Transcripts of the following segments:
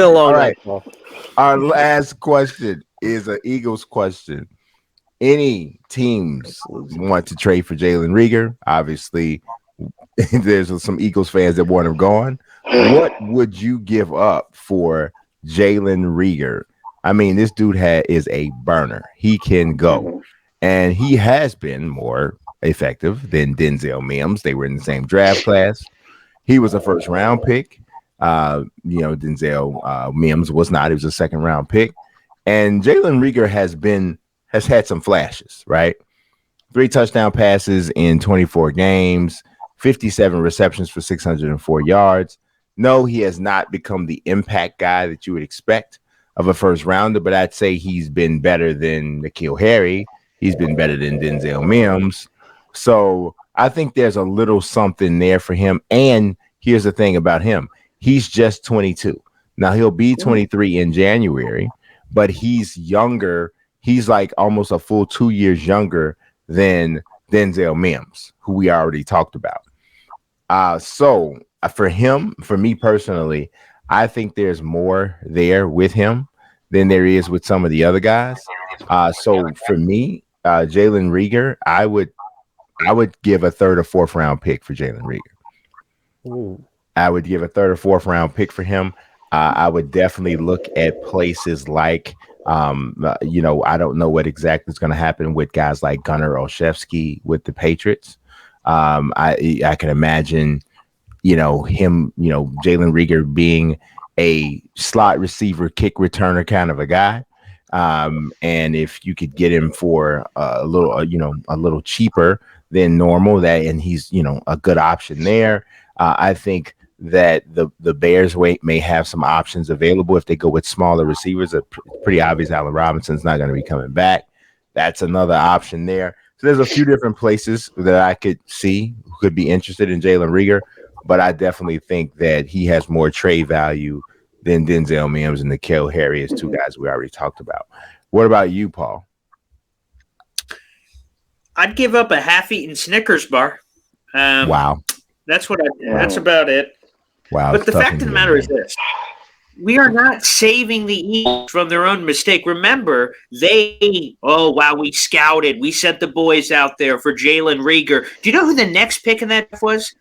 All right. Paul. Our last question is an Eagles question. Any teams want to trade for Jalen Reagor? Obviously, there's some Eagles fans that want him gone. What would you give up for Jalen Reagor? I mean, this dude is a burner. He can go, and he has been more effective than Denzel Mims. They were in the same draft class. He was a first round pick. Denzel Mims was not. He was a second round pick, and Jalen Reagor has had some flashes, right? 3 touchdown passes in 24 games, 57 receptions for 604 yards. No, he has not become the impact guy that you would expect of a first rounder, but I'd say he's been better than N'Keal Harry. He's been better than Denzel Mims. So I think there's a little something there for him. And here's the thing about him. He's just 22. Now he'll be 23 in January, but he's younger. He's like almost a full 2 years younger than Denzel Mims, who we already talked about. So for him, for me personally, I think there's more there with him than there is with some of the other guys. So for me, Jalen Reagor, I would give a 3rd or 4th round pick for Jalen Reagor. Ooh. I would give a 3rd or 4th round pick for him. I would definitely look at places like, I don't know what exactly is going to happen with guys like Gunnar Olszewski with the Patriots. I can imagine, him, Jalen Reagor being a slot receiver, kick returner kind of a guy. And if you could get him for a little cheaper than normal, and he's, a good option there. I think that the Bears may have some options available if they go with smaller receivers. It's pretty obvious Allen Robinson's not going to be coming back. That's another option there. So there's a few different places that I could see who could be interested in Jalen Reagor, but I definitely think that he has more trade value than Denzel Mims and N'Keal Harry as 2 guys we already talked about. What about you, Paul? I'd give up a half-eaten Snickers bar. Wow. That's about it. Wow. But the fact of the matter is this. We are not saving the Eagles from their own mistake. Remember, we scouted. We sent the boys out there for Jalen Reagor. Do you know who the next pick in that was?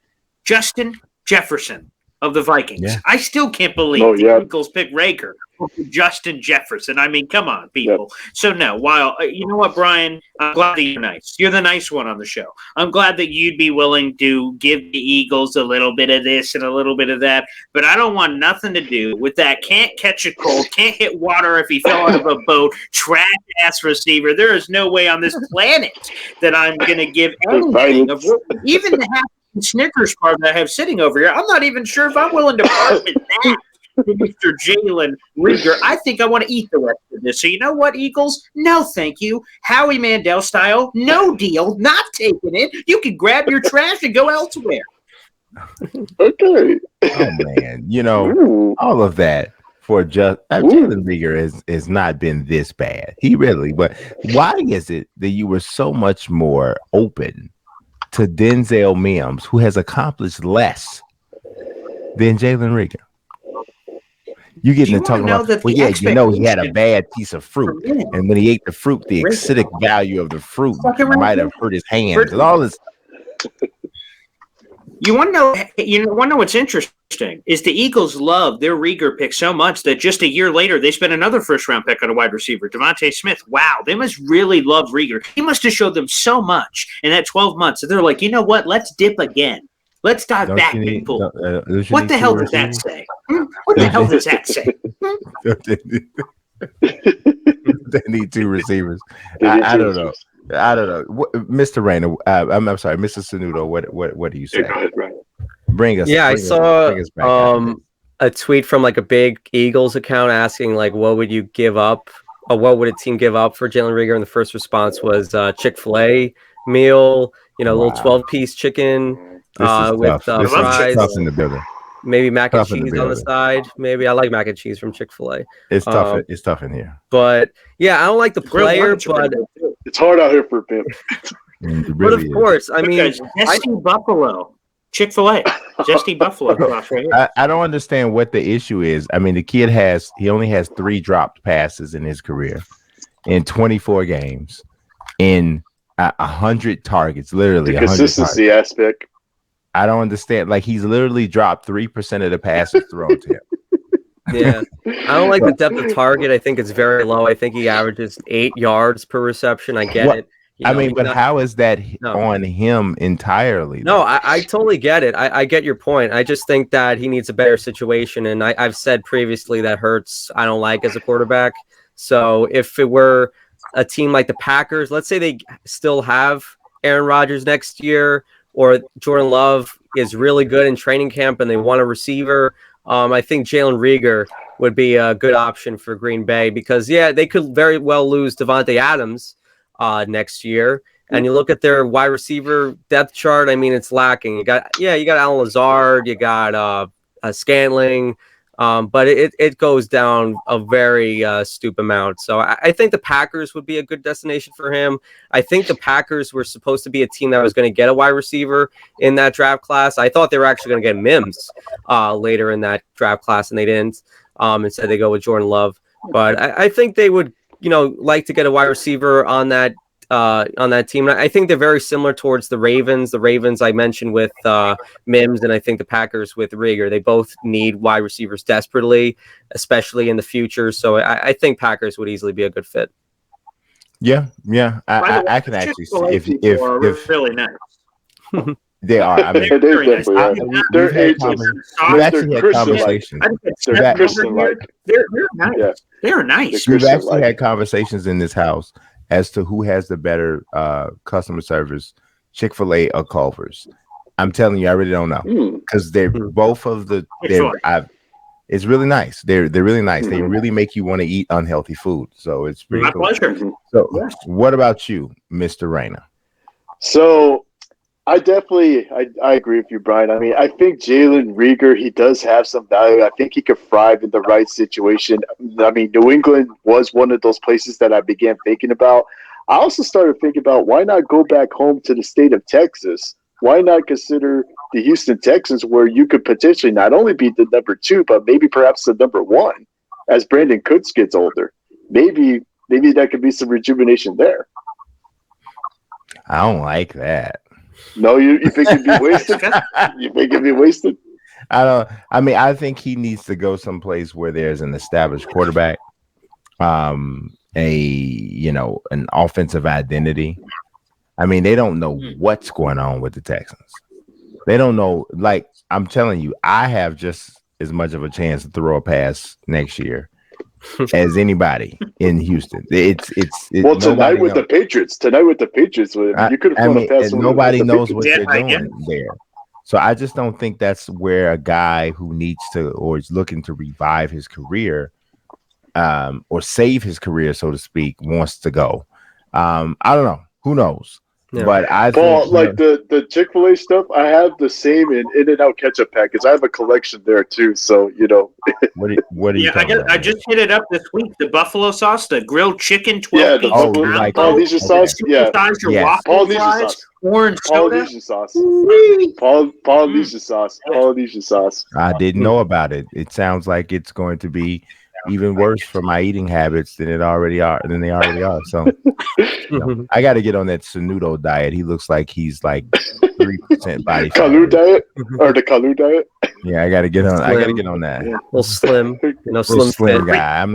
Justin Jefferson of the Vikings. Yeah. I still can't believe the Eagles picked Reagor over Justin Jefferson. I mean, come on, people. Yeah. So, no, while you know what, Brian, I'm glad that you're nice. You're the nice one on the show. I'm glad that you'd be willing to give the Eagles a little bit of this and a little bit of that, but I don't want nothing to do with that can't catch a cold, can't hit water if he fell out of a boat, trash-ass receiver. There is no way on this planet that I'm going to give anything of even the half Snickers bar that I have sitting over here. I'm not even sure if I'm willing to part with that to Mr. Jalen Reagor. I think I want to eat the rest of this. So you know what, Eagles? No, thank you. Howie Mandel style, no deal, not taking it. You can grab your trash and go elsewhere. Okay. Oh man, all of that for just Jalen Reagor has not been this bad. But why is it that you were so much more open to Denzel Mims, who has accomplished less than Jalen Reagor? You getting to talk about, he had a bad piece of fruit, and when he ate the fruit, the acidic value of the fruit might have hurt his hands and all this. You want to know what's interesting is the Eagles love their Reagor pick so much that just a year later they spent another first-round pick on a wide receiver, Devontae Smith. Wow, they must really love Reagor. He must have showed them so much in that 12 months that they're like, you know what? Let's dip again. Let's dive back and pull. What the hell does that say? What the hell does that say? They need 2 receivers. I don't know. Mr. Rayner, I'm sorry, Mr. Sanudo. What do you say? Go ahead, Ryan. Bring us. Yeah, I saw a tweet from like a big Eagles account asking like, what would you give up, or what would a team give up for Jalen Reagor? And the first response was Chick-fil-A meal, a little 12-piece chicken with fries. Tough in the building. Maybe mac and cheese on the side. Maybe I like mac and cheese from Chick-fil-A. It's tough. It's tough in here. But yeah, I don't like the player, but it's hard out here for a pimp. And it But really of course, I mean, Zesty Buffalo, Chick-fil-A, Zesty Buffalo sauce right here. I don't understand what the issue is. I mean, the kid he only has 3 dropped passes in his career in 24 games in 100 targets, literally The 100 consistency targets. aspect. I don't understand. Like, he's literally dropped 3% of the passes thrown to him. yeah, I don't like the depth of target. I think it's very low. I think he averages 8 yards per reception. I get What- it. I mean, but how is that on him entirely? No, I totally get it. I get your point. I just think that he needs a better situation. And I've said previously that Hurts I don't like as a quarterback. So if it were a team like the Packers, let's say they still have Aaron Rodgers next year, or Jordan Love is really good in training camp and they want a receiver, I think Jalen Reagor would be a good option for Green Bay because, yeah, they could very well lose Devontae Adams next year. And you look at their wide receiver depth chart. I mean, it's lacking. You got Alan Lazard, you got Scantling, but it goes down a very steep amount. So I think the Packers would be a good destination for him. I think the Packers were supposed to be a team that was going to get a wide receiver in that draft class. I thought they were actually going to get Mims later in that draft class, and they didn't. Instead, they go with Jordan Love. But I think they would, like to get a wide receiver on that team. And I think they're very similar towards the Ravens. The Ravens I mentioned with Mims, and I think the Packers with Reagor. They both need wide receivers desperately, especially in the future. So I think Packers would easily be a good fit. Yeah. I can actually see if really nice. They are. I mean, They definitely are. They're agents. We've actually had conversations. They're Christian-like. They're nice. Yeah. They're nice. We've actually had conversations in this house as to who has the better customer service, Chick-fil-A or Culver's. I'm telling you, I really don't know because they're both of the. It's really nice. They're really nice. They really make you want to eat unhealthy food. So it's pretty My cool. pleasure. So, what about you, Mr. Rayner? So, I agree with you, Brian. I mean, I think Jalen Reagor, he does have some value. I think he could thrive in the right situation. I mean, New England was one of those places that I began thinking about. I also started thinking about why not go back home to the state of Texas? Why not consider the Houston Texans, where you could potentially not only be the number 2, but maybe perhaps the number 1 as Brandon Cooks gets older. Maybe that could be some rejuvenation there. I don't like that. No, you think it'd be wasted? You think it'd be wasted? I think he needs to go someplace where there's an established quarterback, an offensive identity. I mean, they don't know what's going on with the Texans. They don't know. Like, I'm telling you, I have just as much of a chance to throw a pass next year as anybody in Houston. It's tonight with the Patriots. You could have thrown a pass. And nobody knows what they're doing there. So I just don't think that's where a guy who needs to or is looking to revive his career, or save his career, so to speak, wants to go. I don't know. Who knows? Yeah. But I think, like the Chick-fil-A stuff, I have the same In-N-Out ketchup packets. I have a collection there too. So what are you? I just hit it up this week. The buffalo sauce, the grilled chicken, 12 piece. Like Polynesian sauce. Yeah, Polynesian sauce. Orange Polynesian sauce. Polynesian sauce. Polynesian sauce. I didn't know about it. It sounds like it's going to be even worse for my eating habits than they already are. So I got to get on that Sanudo diet. He looks like he's like 3% body fat. Kalu diet or the Kalu diet. Yeah, I got to get on. I got to get on that. Yeah. Little slim, slim guy.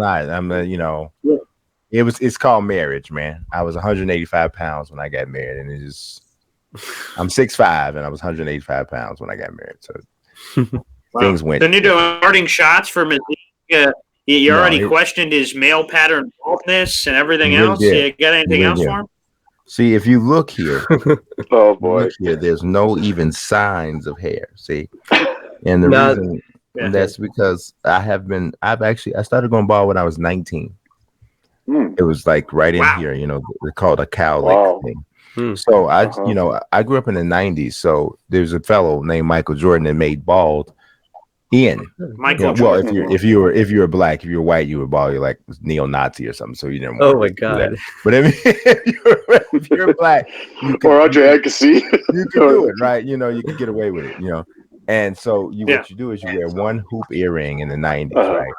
It's called marriage, man. I was 185 pounds when I got married, and I'm 6'5", and I was 185 pounds when I got married. So things went. So need starting shots for Mazika. You already questioned his male pattern baldness and everything else. You got anything else for him? See, if you look here, oh boy, there's no even signs of hair. See, and the reason that's because I started going bald when I was 19. It was like right in here, they're called a cowlick thing. So I grew up in the 90s. So there's a fellow named Michael Jordan that made bald Ian. Michael Well, Jordan. if you were black, if you were white, you were bald. You're like neo-Nazi or something. So you didn't. Oh my God! But I mean, if you're black, you could, or Andre Agassi. you could do it, right? You know, you could get away with it. You know, and so what you do is you wear one hoop earring in the '90s, right?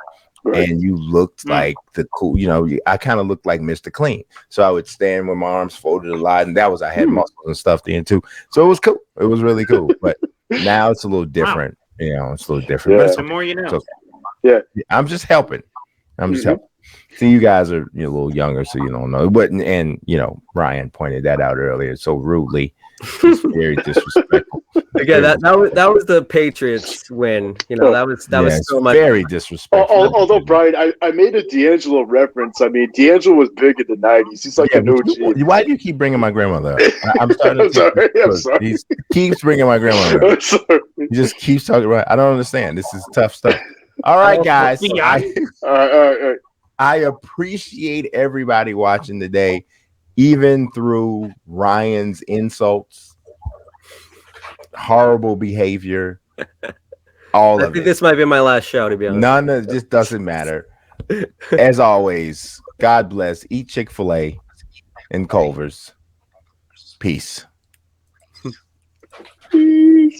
And you looked like the cool. You know, I kind of looked like Mr. Clean. So I would stand with my arms folded a lot, and I had muscles and stuff then too. So it was cool. It was really cool. But now it's a little different. You know, it's a little different. Yeah. But The more you know. I'm just helping. helping. See, you guys are a little younger, so you don't know. But and Ryan pointed that out earlier so rudely. It's very disrespectful. Again, that was the Patriots win. That was so much very disrespectful. Although Brian, I made a D'Angelo reference. I mean, D'Angelo was big in the '90s. He's like an OG. Why do you keep bringing my grandmother up? I'm sorry. Sorry. He keeps bringing my grandmother up. I'm sorry. He just keeps talking about. I don't understand. This is tough stuff. All right, guys. All right. I appreciate everybody watching today, even through Ryan's insults, horrible behavior, all of it. I think this might be my last show, to be honest. None of it just doesn't matter. As always, God bless. Eat Chick-fil-A and Culver's. Peace. Peace.